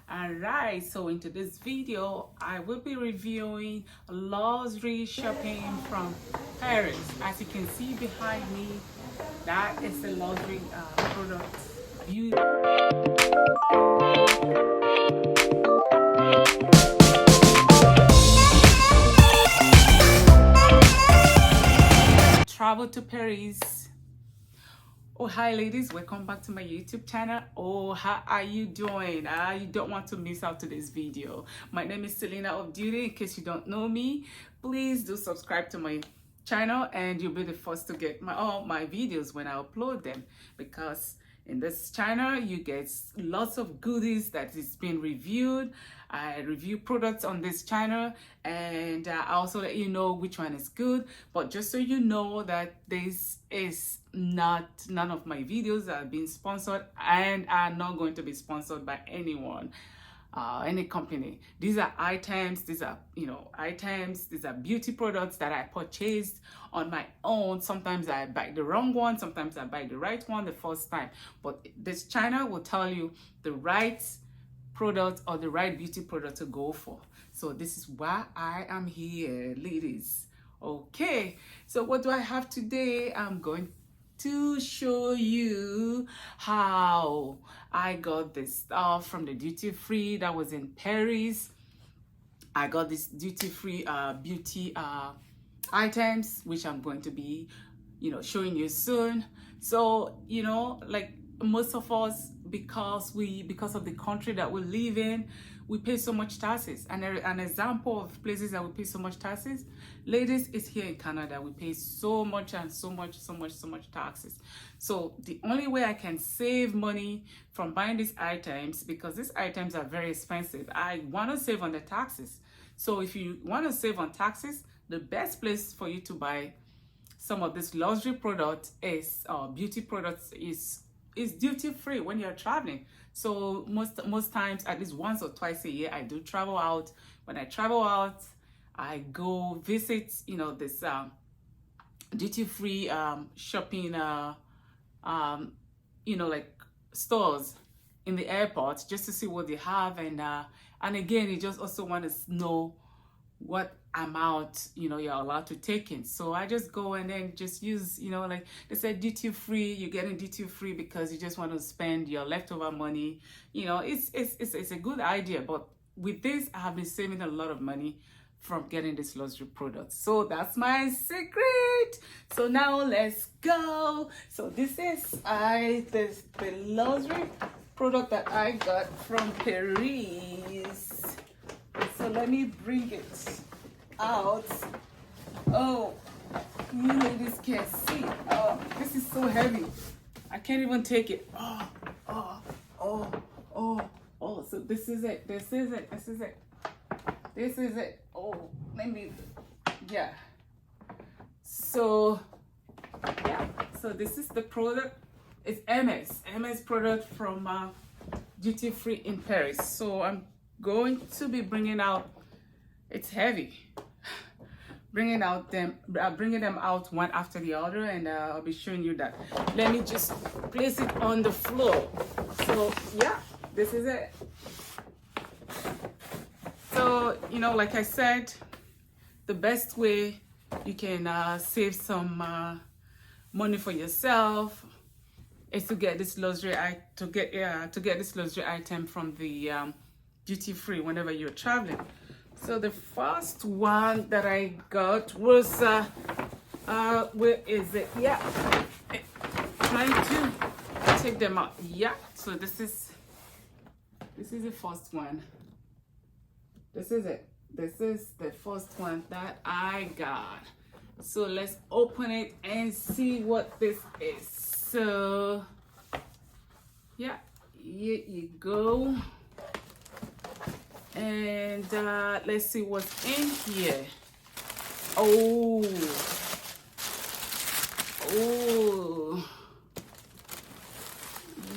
Alright, so into this video I will be reviewing luxury shopping from Paris. As you can see behind me, that is the luxury product. Travel to Paris. Oh, hi ladies, welcome back to my YouTube channel. Oh, how are you doing? You don't want to miss out to this video. My name is Selena of Duty. In case you don't know me, please do subscribe to my channel and you'll be the first to get all my videos when I upload them, because in this channel you get lots of goodies that is being reviewed. I review products on this channel, and I also let you know which one is good. But just so you know that this is none of my videos are being sponsored and are not going to be sponsored by anyone, any company. These are items, these are these are beauty products that I purchased on my own. Sometimes I buy the wrong one, sometimes I buy the right one the first time, but this channel will tell you the right product or the right beauty product to go for. So this is why I am here, ladies. Okay, so what do I have today? I'm going to show you how I got this stuff from the duty free that was in Paris. I got this duty free beauty items, which I'm going to be showing you soon. So like most of us, because of the country that we live in, we pay so much taxes. And an example of places that we pay so much taxes, ladies, is here in Canada. We pay so much taxes. So the only way I can save money from buying these items, because these items are very expensive, I want to save on the taxes. So if you want to save on taxes, the best place for you to buy some of this luxury products is beauty products is duty free when you're traveling. So most times, at least once or twice a year, I do travel out. When I travel out, I go visit this duty free shopping like stores in the airport, just to see what they have. And again, you just also want to know what amount you're allowed to take in. So I just go and then just use, like they said, duty free. You're getting duty free because you just want to spend your leftover money. It's a good idea. But with this, I have been saving a lot of money from getting this luxury product. So that's my secret. So now let's go. So this is the luxury product that I got from Paris. So let me bring it out. Oh, you ladies can't see. Oh, this is so heavy. I can't even take it. Oh. So this is it. Oh, let me, yeah. So, yeah. So this is the product. It's Hermes product from duty free in Paris. So I'm going to be bringing out, it's heavy, bringing them out one after the other, and I'll be showing you that. Let me just place it on the floor. So yeah, this is it. So like I said, the best way you can save some money for yourself is to get this luxury this luxury item from the duty free whenever you're traveling. So the first one that I got was where is it? Yeah, trying to take them out. Yeah, so this is the first one. This is it. This is the first one that I got. So let's open it and see what this is. So yeah, here you go. And let's see what's in here. Oh,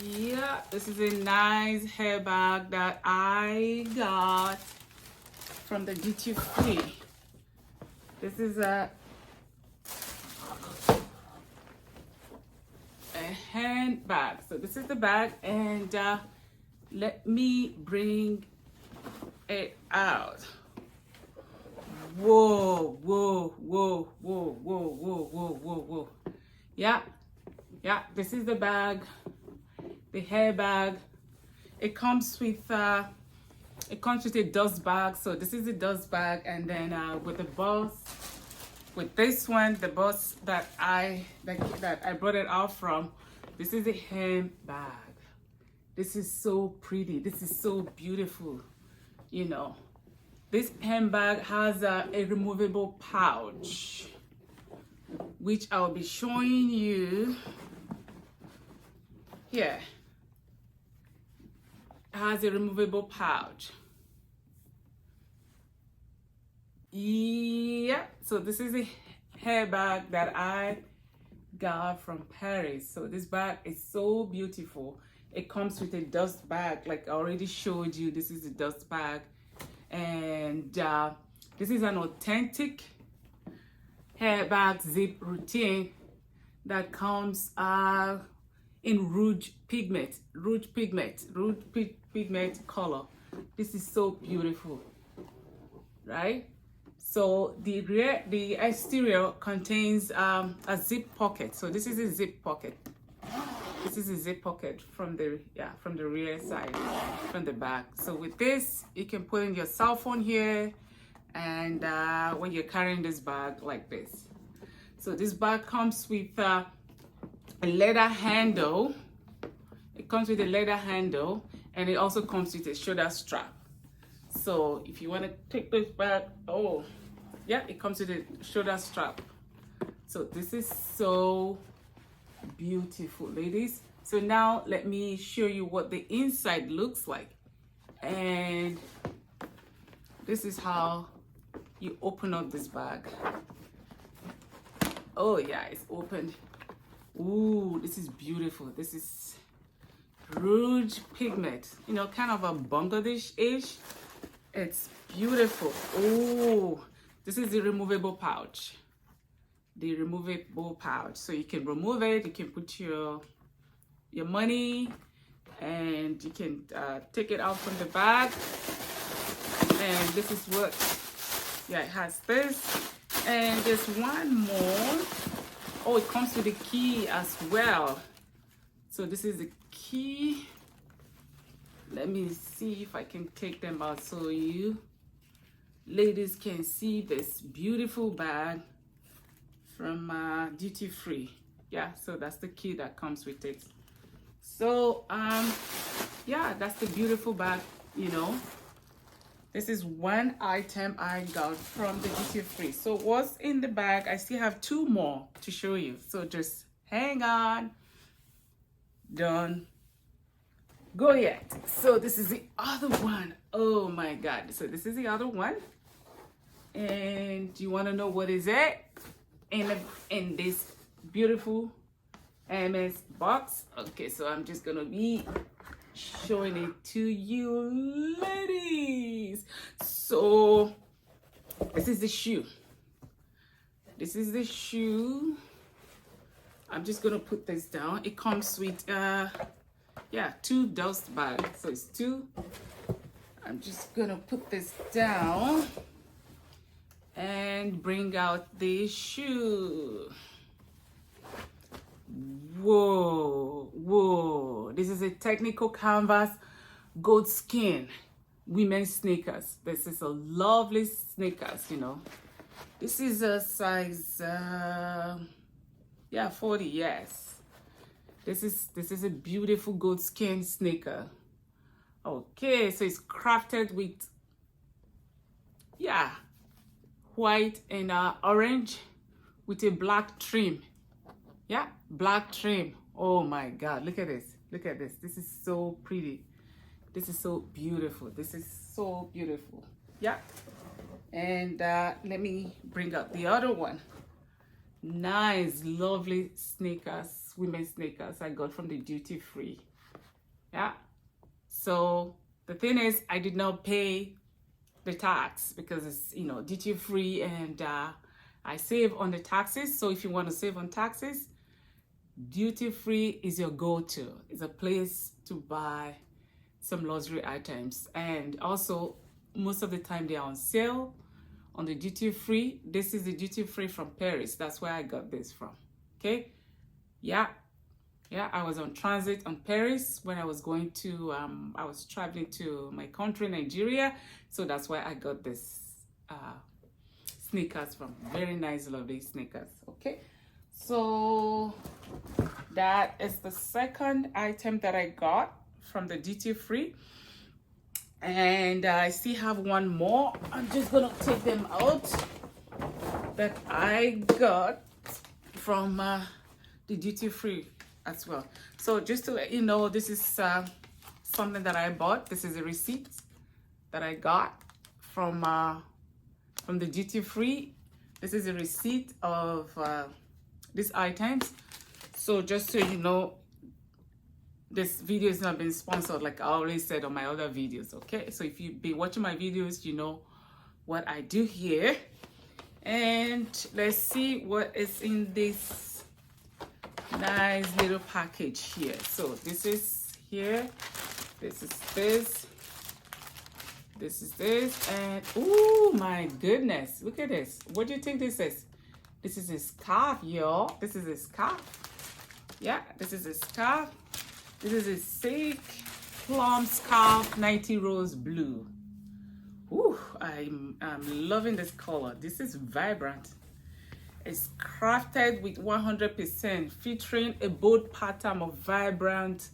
yeah, this is a nice hair bag that I got from the duty free. This is a handbag. So this is the bag, and Let me bring it out. Whoa, whoa, whoa, whoa, whoa, whoa, whoa, whoa, whoa. Yeah, yeah, this is the bag, the hair bag. It comes with a dust bag. So this is the dust bag, and then with the boss, with this one, the boss that I brought it out from, this is a handbag. This is so pretty. This is so beautiful. You know, this handbag has a removable pouch, which I'll be showing you here. It has a removable pouch. Yeah, so this is a hair bag that I got from Paris. So this bag is so beautiful. It comes with a dust bag, like I already showed you. This is a dust bag, and this is an authentic hair bag zip routine that comes in rouge pigment color. This is so beautiful, right? So the exterior contains a zip pocket. So this is a zip pocket. This is a zip pocket from the rear side, from the back. So with this, you can put in your cell phone here, and when you're carrying this bag like this. So this bag comes with a leather handle. It comes with a leather handle, and it also comes with a shoulder strap. So if you want to take this bag, oh yeah, it comes with a shoulder strap. So this is so beautiful, ladies. So now let me show you what the inside looks like. And this is how you open up this bag. Oh yeah, it's opened. Ooh, this is beautiful. This is rouge pigment, you know, kind of a Bangladesh-ish. It's beautiful. Oh, this is the removable pouch. The removable pouch. So you can remove it, you can put your money, and you can take it out from the bag. And this is what, yeah, it has this. And there's one more. Oh, it comes with a key as well. So this is the key. Let me see if I can take them out so you ladies can see this beautiful bag from duty free. Yeah, so that's the key that comes with it. So yeah, that's the beautiful bag. You know, this is one item I got from the duty free. So what's in the bag? I still have two more to show you, so just hang on, don't go yet. So this is the other one. Oh my god, so this is the other one. And you want to know what is it in this beautiful Hermes box? Okay, so I'm just gonna be showing it to you, ladies. So this is the shoe. This is the shoe. I'm just gonna put this down. It comes with yeah, two dust bags. So it's two. I'm just gonna put this down and bring out the shoe. Whoa, whoa. This is a technical canvas goat skin women's sneakers. This is a lovely sneakers, you know. This is a size yeah, 40, yes. This is a beautiful goat skin sneaker. Okay, so it's crafted with, yeah, white and orange with a black trim. Yeah, black trim. Oh my god, look at this. Look at this. This is so pretty. This is so beautiful. This is so beautiful. Yeah. And let me bring out the other one. Nice, lovely sneakers, women's sneakers I got from the duty free. Yeah. So the thing is, I did not pay the tax because it's, you know, duty free, and I save on the taxes. So if you want to save on taxes, duty free is your go-to. It's a place to buy some luxury items. And also, most of the time they are on sale on the duty free. This is the duty free from Paris. That's where I got this from. Okay. Yeah, I was on transit on Paris when I was going to I was traveling to my country, Nigeria. So that's why I got this sneakers from. Very nice, lovely sneakers. Okay, so that is the second item that I got from the duty free. And I still have one more. I'm just gonna take them out that I got from the duty free as well. So just to let you know, this is something that I bought. This is a receipt that I got from the duty free. This is a receipt of these items. So just so you know, this video is not being sponsored like I always said on my other videos. Okay, so if you've been watching my videos, you know what I do here. And let's see what is in this nice little package here. So this is here, this is this, this is this, and oh my goodness, look at this. What do you think this is? This is a scarf, y'all. This is a scarf. Yeah, this is a scarf. This is a silk plum scarf, 90 rose blue. Ooh, I'm loving this color. This is vibrant. It's crafted with 100%, featuring a bold pattern of vibrant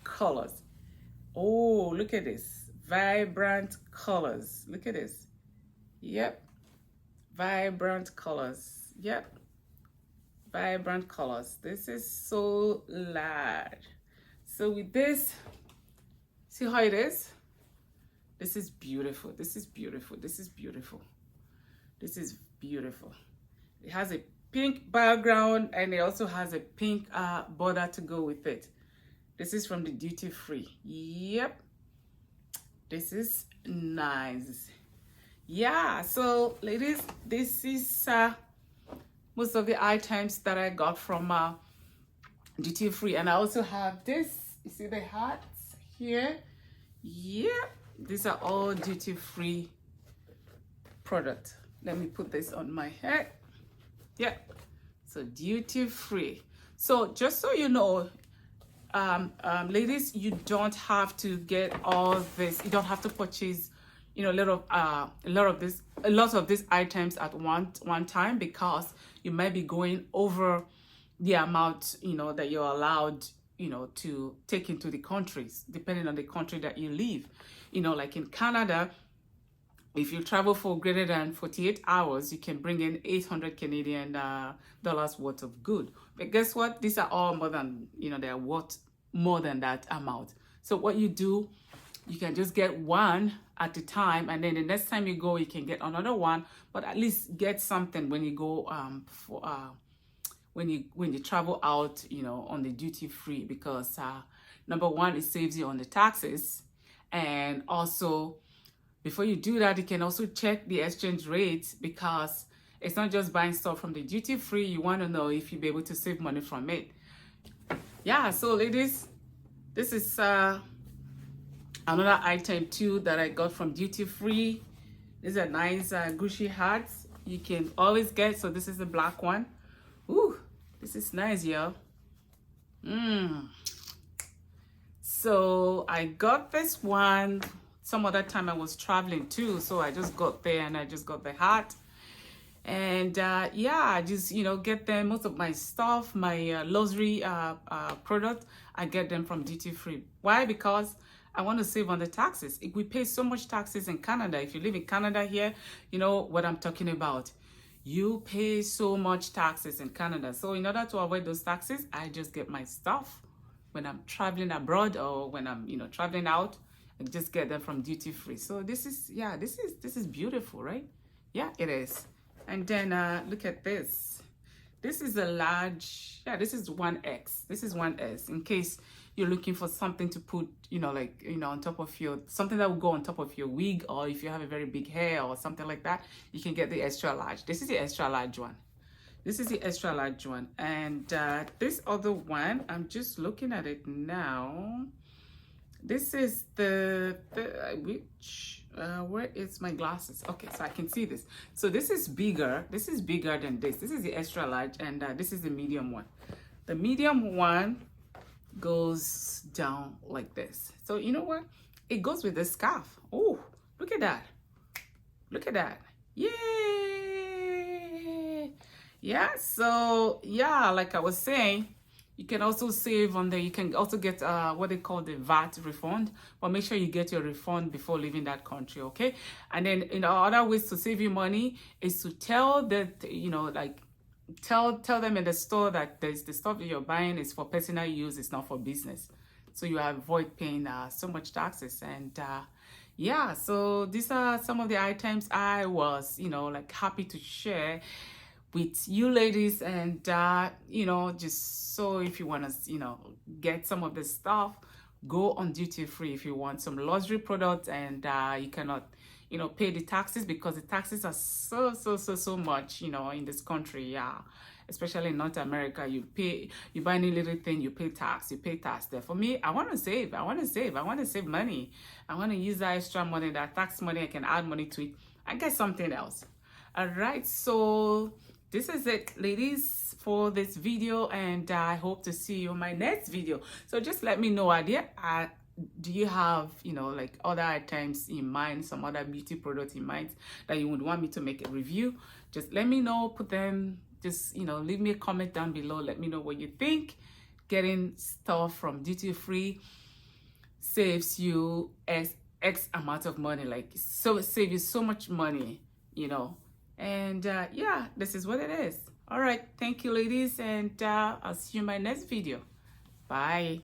colors. Oh, look at this. Vibrant colors. Look at this. Yep. Vibrant colors. Yep. Vibrant colors. This is so large. So with this, see how it is? This is beautiful. This is beautiful. This is beautiful. This is beautiful. It has a pink background and it also has a pink border to go with it. This is from the duty free. Yep. This is nice. Yeah, so ladies, this is most of the items that I got from duty free. And I also have this. You see the hats here? Yeah, these are all duty free product. Let me put this on my head. Yeah, so duty free. So just so you know, ladies, you don't have to get all this. You don't have to purchase, you know, a lot of these items at one time, because you might be going over the amount, you know, that you're allowed, you know, to take into the countries, depending on the country that you live. You know, like in Canada, if you travel for greater than 48 hours, you can bring in 800 Canadian dollars worth of good. But guess what? These are all more than, you know, they're worth more than that amount. So what you do, you can just get one at a time, and then the next time you go, you can get another one. But at least get something when you go when you travel out, you know, on the duty free, because number one, it saves you on the taxes, and also before you do that, you can also check the exchange rates, because it's not just buying stuff from the duty free. You want to know if you'll be able to save money from it. Yeah, so ladies, this is another item too that I got from duty free. These are nice Gucci hats you can always get. So this is the black one. Ooh, this is nice, y'all. So I got this one some other time I was traveling too. So I just got there and I just got the hat. And yeah, I just, you know, get them. Most of my stuff, my luxury product, I get them from duty free. Why? Because I want to save on the taxes. We pay so much taxes in Canada. If you live in Canada here, you know what I'm talking about. You pay so much taxes in Canada. So in order to avoid those taxes, I just get my stuff when I'm traveling abroad, or when I'm, you know, traveling out, and just get them from duty free. So this is, yeah, this is beautiful, right? Yeah, it is. And then look at this. This is a large, yeah, this is 1X. This is 1S, in case you're looking for something to put, you know, like, you know, on top of your, something that will go on top of your wig, or if you have a very big hair or something like that, you can get the extra large. This is the extra large one. This is the extra large one. And this other one, I'm just looking at it now. This is which where is my glasses? Okay, so I can see this. So this is bigger. This is bigger than this. This is the extra large, and this is the medium one. The medium one goes down like this. So you know what? It goes with the scarf. Oh, look at that. Look at that. Yay! Yeah, so yeah, like I was saying, you can also save on there. You can also get what they call the VAT refund, but make sure you get your refund before leaving that country, okay? And then other ways to save you money is to tell that, you know, like tell them in the store that the stuff that you're buying is for personal use, it's not for business, so you avoid paying so much taxes. And yeah, so these are some of the items I was, you know, like happy to share with you ladies. And you know, just so if you want to, you know, get some of the stuff, go on duty free if you want some luxury products and you cannot, you know, pay the taxes, because the taxes are so much, you know, in this country. Yeah, especially in North America, you buy any little thing, you pay tax. There. For me, I want to save money. I want to use that extra money, that tax money. I can add money to it. I get something else. All right, so this is it, ladies, for this video, and I hope to see you in my next video. So just let me know, do you have, you know, like other items in mind, some other beauty products in mind that you would want me to make a review? Just let me know, put them, just, you know, leave me a comment down below. Let me know what you think. Getting stuff from duty free saves you X amount of money, like, so it saves you so much money, you know. And yeah, this is what it is. All right, thank you, ladies, and I'll see you in my next video. Bye.